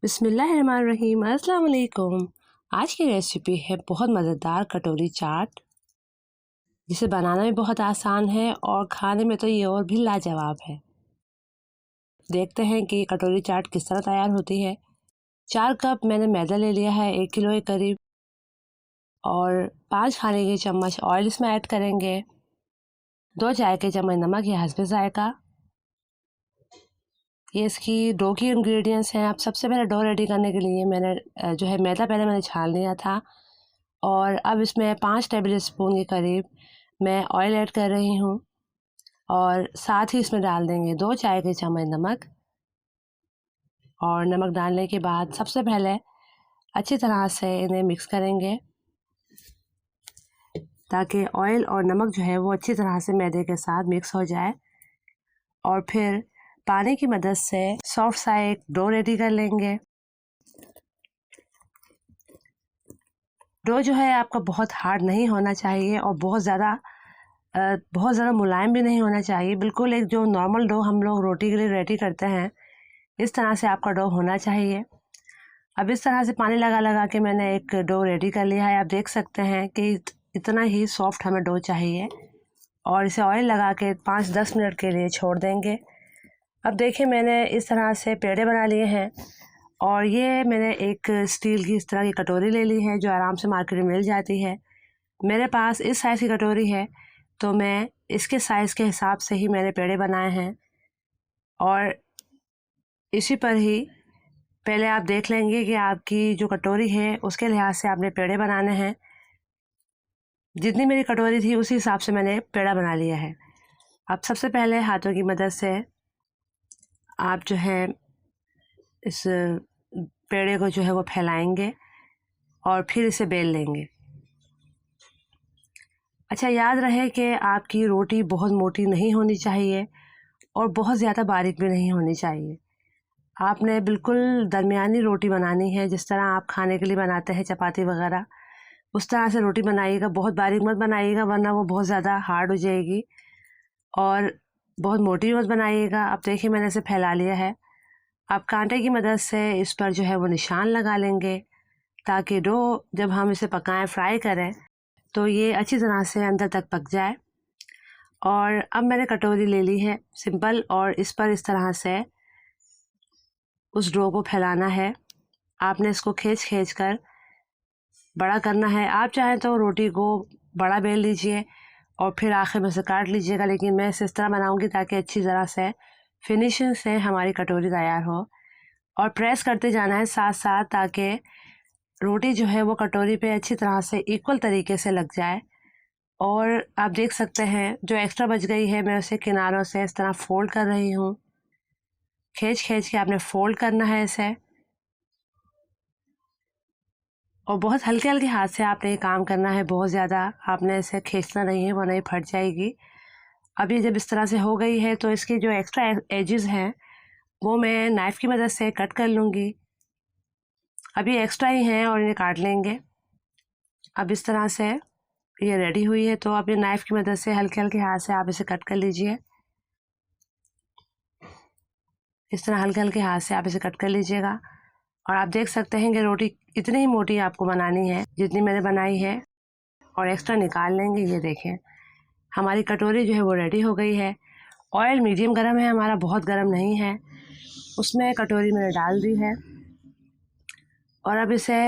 बिस्मिल्लाहिर्रहमानिर्रहीम। अस्सलाम वालेकुम। आज की रेसिपी है बहुत मज़ेदार कटोरी चाट, जिसे बनाना भी बहुत आसान है और खाने में तो ये और भी लाजवाब है। देखते हैं कि कटोरी चाट किस तरह तैयार होती है। 4 कप मैंने मैदा ले लिया है 1 किलो के करीब, और 5 खाने के चम्मच ऑयल इसमें ऐड करेंगे। 2 चाय के चम्मच नमक या हस्बे ज़ायक़ा। ये इसकी डो की इंग्रेडिएंट्स हैं। अब सबसे पहले डो रेडी करने के लिए मैंने जो है मैदा पहले मैंने छान लिया था, और अब इसमें 5 टेबल स्पून के करीब मैं ऑयल ऐड कर रही हूँ, और साथ ही इसमें डाल देंगे 2 चाय के चम्मच नमक। और नमक डालने के बाद सबसे पहले अच्छी तरह से इन्हें मिक्स करेंगे, ताकि ऑयल और नमक जो है वो अच्छी तरह से मैदे के साथ मिक्स हो जाए। और फिर पानी की मदद से सॉफ्ट सा एक डो रेडी कर लेंगे। डो जो है आपका बहुत हार्ड नहीं होना चाहिए और बहुत ज़्यादा मुलायम भी नहीं होना चाहिए। बिल्कुल एक जो नॉर्मल डो हम लोग रोटी के लिए रेडी करते हैं, इस तरह से आपका डो होना चाहिए। अब इस तरह से पानी लगा लगा के मैंने एक डो रेडी कर लिया है। आप देख सकते हैं कि इतना ही सॉफ्ट हमें डो चाहिए, और इसे ऑयल लगा के 5-10 मिनट के लिए छोड़ देंगे। अब देखिए, मैंने इस तरह से पेड़े बना लिए हैं, और ये मैंने एक स्टील की इस तरह की कटोरी ले ली है, जो आराम से मार्केट में मिल जाती है। मेरे पास इस साइज़ की कटोरी है, तो मैं इसके साइज़ के हिसाब से ही मैंने पेड़े बनाए हैं। और इसी पर ही पहले आप देख लेंगे कि आपकी जो कटोरी है उसके लिहाज से आपने पेड़े बनाने हैं। जितनी मेरी कटोरी थी उसी हिसाब से मैंने पेड़ा बना लिया है। अब सबसे पहले हाथों की मदद से आप जो है इस पेड़े को जो है वो फैलाएंगे, और फिर इसे बेल लेंगे। अच्छा, याद रहे कि आपकी रोटी बहुत मोटी नहीं होनी चाहिए और बहुत ज़्यादा बारीक भी नहीं होनी चाहिए। आपने बिल्कुल दरमियानी रोटी बनानी है, जिस तरह आप खाने के लिए बनाते हैं चपाती वगैरह, उस तरह से रोटी बनाइएगा। बहुत बारीक मत बनाइएगा, वरना वो बहुत ज़्यादा हार्ड हो जाएगी। और बहुत मोटी मत बनाइएगा। अब देखिए, मैंने इसे फैला लिया है। आप कांटे की मदद से इस पर जो है वो निशान लगा लेंगे, ताकि डो जब हम इसे पकाएं, फ्राई करें, तो ये अच्छी तरह से अंदर तक पक जाए। और अब मैंने कटोरी ले ली है सिंपल, और इस पर इस तरह से उस डो को फैलाना है। आपने इसको खींच खींच कर बड़ा करना है। आप चाहें तो रोटी को बड़ा बेल लीजिए और फिर आखिर में से काट लीजिएगा, लेकिन मैं इसे इस तरह बनाऊंगी ताकि अच्छी तरह से फिनिशिंग से हमारी कटोरी तैयार हो। और प्रेस करते जाना है साथ साथ, ताकि रोटी जो है वो कटोरी पे अच्छी तरह से इक्वल तरीके से लग जाए। और आप देख सकते हैं, जो एक्स्ट्रा बच गई है मैं उसे किनारों से इस तरह फोल्ड कर रही हूँ। खींच खींच के आपने फोल्ड करना है इसे, और बहुत हल्के हल्के हाथ से आपने ये काम करना है। बहुत ज़्यादा आपने इसे खींचना नहीं है, वरना ये फट जाएगी। अब ये जब इस तरह से हो गई है, तो इसकी जो एक्स्ट्रा एजेस हैं वो मैं नाइफ़ की मदद से कट कर लूँगी। अब ये एक्स्ट्रा ही हैं और इन्हें काट लेंगे। अब इस तरह से ये रेडी हुई है, तो अब ये नाइफ़ की मदद से हल्के हल्के हाथ से आप इसे कट कर लीजिए। इस तरह हल्के हल्के हाथ से आप इसे कट कर लीजिएगा। और आप देख सकते हैं कि रोटी इतनी ही मोटी आपको बनानी है जितनी मैंने बनाई है, और एक्स्ट्रा निकाल लेंगे। ये देखें, हमारी कटोरी जो है वो रेडी हो गई है। ऑयल मीडियम गर्म है हमारा, बहुत गर्म नहीं है। उसमें कटोरी मैंने डाल दी है, और अब इसे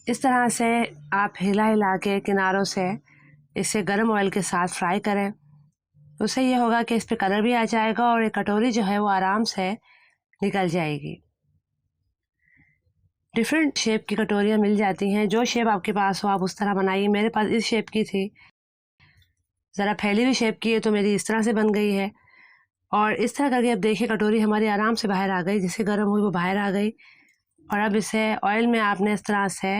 इस तरह से आप हिला हिला के किनारों से इसे गर्म ऑयल के साथ फ्राई करें। उससे ये होगा कि इस पर कलर भी आ जाएगा, और ये कटोरी जो है वो आराम से निकल जाएगी। डिफरेंट शेप की कटोरियाँ मिल जाती हैं, जो शेप आपके पास हो आप उस तरह बनाइए। मेरे पास इस शेप की थी, ज़रा फैली हुई शेप की है, तो मेरी इस तरह से बन गई है। और इस तरह करके अब देखिए, कटोरी हमारी आराम से बाहर आ गई। जिसे गर्म हुई वो बाहर आ गई। और अब इसे ऑयल में आपने इस तरह से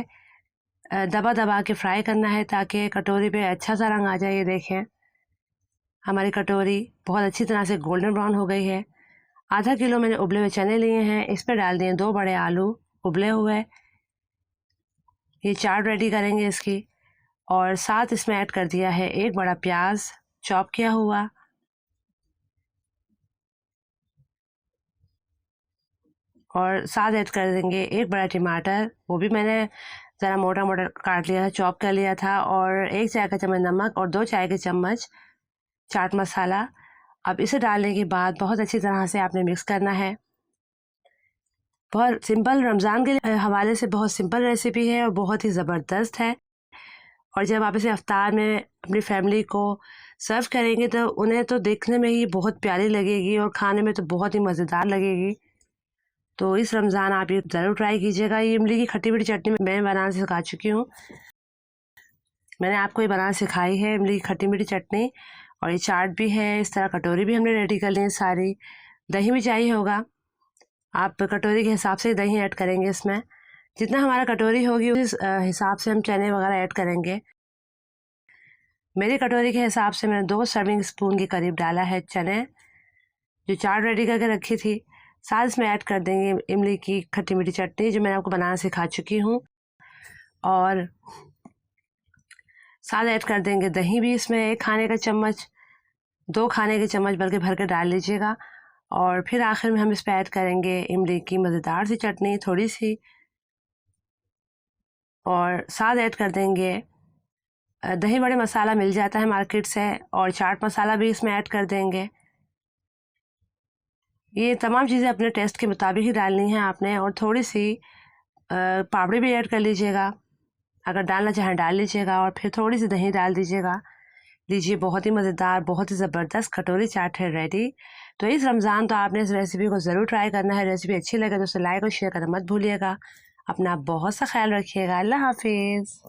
दबा दबा के फ्राई करना है, ताकि कटोरी पे अच्छा सा रंग आ जाए। ये देखें, हमारी कटोरी बहुत अच्छी तरह से गोल्डन ब्राउन हो गई है। आधा किलो मैंने उबले हुए चने लिए हैं, इस पर डाल दिए 2 बड़े आलू उबले हुए। ये चाट रेडी करेंगे इसकी। और साथ इसमें ऐड कर दिया है 1 बड़ा प्याज चॉप किया हुआ। और साथ ऐड कर देंगे 1 बड़ा टमाटर, वो भी मैंने ज़रा मोटा मोटा काट लिया था, चॉप कर लिया था, और 1 चाय का चम्मच नमक और 2 चाय के चम्मच चाट मसाला। अब इसे डालने के बाद बहुत अच्छी तरह से आपने मिक्स करना है। बहुत सिंपल, रमज़ान के हवाले से बहुत सिंपल रेसिपी है और बहुत ही ज़बरदस्त है। और जब आप इसे अफ्तार में अपनी फैमिली को सर्व करेंगे तो उन्हें तो देखने में ही बहुत प्यारी लगेगी और खाने में तो बहुत ही मज़ेदार लगेगी। तो इस रमज़ान आप ये ज़रूर ट्राई कीजिएगा। ये इमली की खट्टी मीठी चटनी मैं बनाना सिखा चुकी हूँ, मैंने आपको ये बनाना सिखाई है इमली की खट्टी मीठी चटनी। और ये चाट भी है, इस तरह कटोरी भी हमने रेडी कर ली है सारी। दही भी चाहिए होगा, आप कटोरी के हिसाब से दही ऐड करेंगे इसमें। जितना हमारा कटोरी होगी उस हिसाब से हम चने वगैरह ऐड करेंगे। मेरी कटोरी के हिसाब से मैंने 2 सर्विंग स्पून के करीब डाला है चने, जो चाट रेडी करके रखी थी। साथ इसमें ऐड कर देंगे इमली की खट्टी मीठी चटनी, जो मैंने आपको बनाना सिखा चुकी हूँ। और साथ ऐड कर देंगे दही भी इसमें 1 खाने का चम्मच, 2 खाने के चम्मच बल्कि भर के डाल लीजिएगा। और फिर आखिर में हम इस पर ऐड करेंगे इमली की मज़ेदार सी चटनी थोड़ी सी, और साथ ऐड कर देंगे दही बड़े मसाला मिल जाता है मार्केट से, और चाट मसाला भी इसमें ऐड कर देंगे। ये तमाम चीज़ें अपने टेस्ट के मुताबिक ही डालनी है आपने। और थोड़ी सी पापड़ी भी ऐड कर लीजिएगा, अगर डालना चाहें डाल लीजिएगा। और फिर थोड़ी सी दही डाल दीजिएगा। लीजिए, बहुत ही मज़ेदार, बहुत ही ज़बरदस्त कटोरी चाट है रेडी। तो इस रमज़ान तो आपने इस रेसिपी को ज़रूर ट्राई करना है। रेसिपी अच्छी लगे तो उसे लाइक और शेयर करना मत भूलिएगा। अपना बहुत सा ख्याल रखिएगा। अल्लाह हाफिज़।